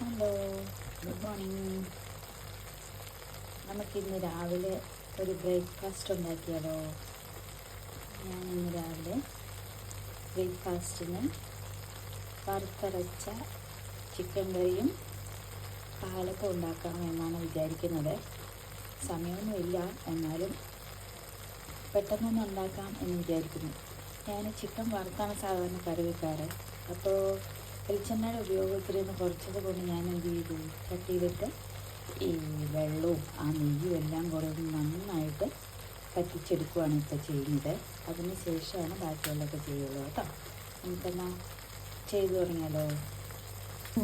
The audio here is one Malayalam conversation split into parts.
Hello, good morning. നമുക്കിന്ന് രാവിലെ ഒരു ബ്രേക്ക്ഫാസ്റ്റ് ഉണ്ടാക്കിയാലോ? ഇന്ന് രാവിലെ ബ്രേക്ക്ഫാസ്റ്റിന് വറുത്തരച്ച ചിക്കൻ കറിയും പാലപ്പം ഉണ്ടാക്കാമെന്നാണ് വിചാരിക്കുന്നത്. സമയമൊന്നുമില്ല, എന്നാലും പെട്ടെന്നൊന്നും ഉണ്ടാക്കാം എന്ന് വിചാരിക്കുന്നു. ഞാൻ ചിക്കൻ വറുത്താണ് സാധാരണ കറി വെക്കാറ്. അപ്പോൾ വെളിച്ചെണ്ണയുടെ ഉപയോഗത്തിൽ നിന്ന് കുറച്ചത് കൊണ്ട് ഞാൻ എന്ത് ചെയ്തു, ചട്ടിയിലിട്ട് ഈ വെള്ളവും ആ നെയ്യും എല്ലാം കൂടെ നന്നായിട്ട് പറ്റിച്ചെടുക്കുകയാണ് ഇപ്പോൾ ചെയ്യുന്നത്. അതിന് ശേഷമാണ് ബാക്കിയുള്ളതൊക്കെ ചെയ്യുള്ളൂ കേട്ടോ. നമുക്കെന്നാൽ ചെയ്തു തുടങ്ങിയാലോ?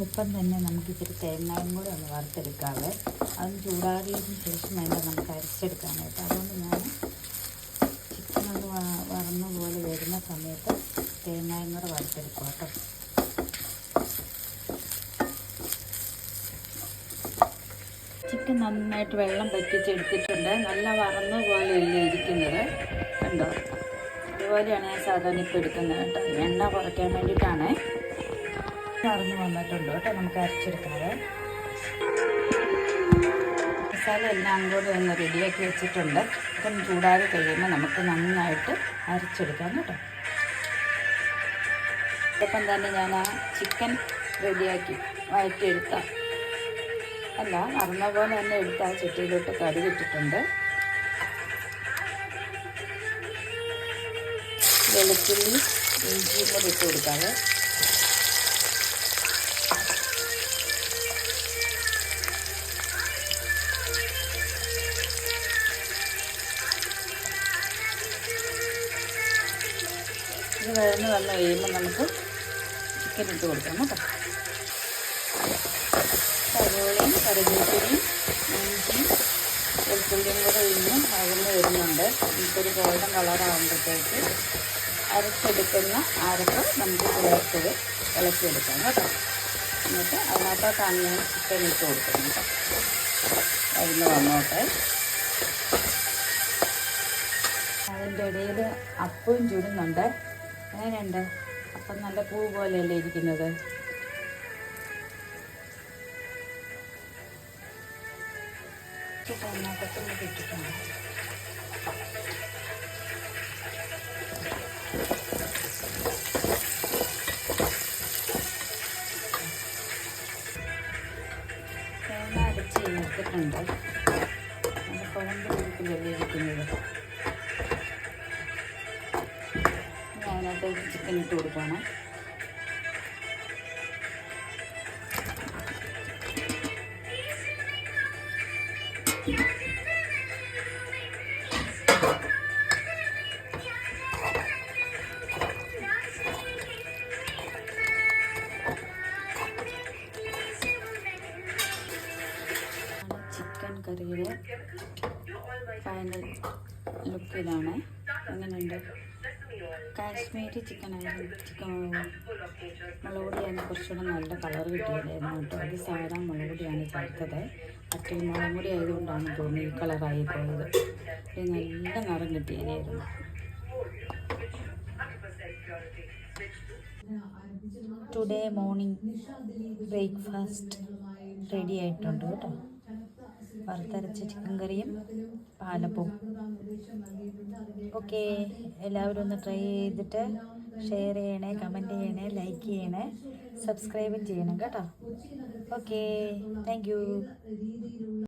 ഒപ്പം തന്നെ നമുക്ക് ഇച്ചിരി തേങ്ങയും കൂടെ ഒന്ന് വറുത്തെടുക്കാതെ അത് ചൂടാറിയതിന് ശേഷം വേണ്ട നമുക്ക് അരച്ചെടുക്കാനായിട്ട്. അതുകൊണ്ട് ഞാൻ ചിക്കൻ ഒന്ന് വറന്ന പോലെ വരുന്ന സമയത്ത് തേങ്ങയും കൂടെ വറുത്തെടുക്കുക കേട്ടോ. ചിക്കൻ നന്നായിട്ട് വെള്ളം പറ്റിച്ചെടുത്തിട്ടുണ്ട്. നല്ല വറന്ന പോലെയല്ലേ ഇരിക്കുന്നത്, കണ്ടോ? അതുപോലെയാണ് ഞാൻ സാധാരണ ഇപ്പോൾ എടുക്കുന്നത് കേട്ടോ. എണ്ണ കുറയ്ക്കാൻ വേണ്ടിയിട്ടാണ്. വറന്ന് വന്നിട്ടുണ്ട് കേട്ടോ. നമുക്ക് അരച്ചെടുക്കാതെ മസാല എല്ലാം കൂടെ ഒന്ന് റെഡിയാക്കി വെച്ചിട്ടുണ്ട്. അപ്പം ചൂടാറി കഴിയുമ്പോൾ നമുക്ക് നന്നായിട്ട് അരച്ചെടുക്കാം കേട്ടോ. ഇപ്പം തന്നെ ഞാൻ ആ ചിക്കൻ റെഡിയാക്കി വഴറ്റിയെടുക്കാം. അല്ല, അറിഞ്ഞ പോലെ തന്നെ എടുത്ത് ആ ചട്ടിയിലോട്ട് കടുകിട്ടിട്ടുണ്ട്. വെളുത്തുള്ളി ഇഞ്ചിയും കൂടെ ഇട്ട് കൊടുക്കാതെ ഇത് വഴന്ന് വന്ന് കഴിയുമ്പോൾ നമുക്ക് ചിക്കൻ ഇട്ട് കൊടുക്കാം കേട്ടോ. സവോളയും കറിവേപ്പിലയും ഇഞ്ചിയും വെളുത്തുള്ളിയും കൂടെ ഇന്നും വഴന്ന് വരുന്നുണ്ട്. നമുക്കൊരു ഗോൾഡൻ കളറാകുമ്പോഴത്തേക്ക് അരച്ചെടുക്കുന്ന അരപ്പ് നമുക്ക് ചേർത്തത് ഇളക്കിയെടുക്കാം കേട്ടോ. എന്നിട്ട് അതിനകത്തോട്ടാണ് ഞാൻ ചിക്കൻ ഇട്ട് കൊടുക്കുന്നത് കേട്ടോ. വഴന്ന് വന്നോട്ടെ. അതിൻ്റെ ഇടയിൽ അപ്പവും ചുടുന്നുണ്ട്. അങ്ങനെയുണ്ട്. അപ്പം നല്ല പൂ പോലെയല്ലേ ഇരിക്കുന്നത്. അതിനകത്തൊക്കെ ഇട്ടിട്ടുണ്ട്. തേങ്ങ അരച്ച് ചേർത്തിട്ടുണ്ട്. നല്ല കുഴമ്പ് രൂപത്തിലല്ലേ ഇരിക്കുന്നത്. അതിനകത്ത് ചിക്കൻ ഇട്ട് കൊടുക്കണം. ചിക്കൻ കറിയുടെ ഫൈനൽ ലുക്കിലാണ്. എങ്ങനെയുണ്ട്? കാശ്മീരി ചിക്കൻ മുളക് പൊടിയാണ് കുറച്ചുകൂടെ നല്ല കളർ കിട്ടിയതായിരുന്നു കേട്ടോ. അത് സാധാരണ മുളക് പൊടിയാണ് ചേർത്തത്. അത്രയും മുളക് പൊടി ആയതുകൊണ്ടാണ് തോന്നി ഈ കളറായി പോയത്. ഇത് നല്ല നിറം കിട്ടിയതായിരുന്നു. ടുഡേ മോർണിംഗ് ബ്രേക്ക്ഫാസ്റ്റ് റെഡി ആയിട്ടുണ്ട് കേട്ടോ. വറുത്തരച്ച ചിക്കൻ കറിയും പാലപ്പവും. ഓക്കെ, എല്ലാവരും ഒന്ന് ട്രൈ ചെയ്തിട്ട് ഷെയർ ചെയ്യണേ, കമൻറ്റ് ചെയ്യണേ, ലൈക്ക് ചെയ്യണേ, സബ്സ്ക്രൈബും ചെയ്യണം കേട്ടോ. Okay, thank you.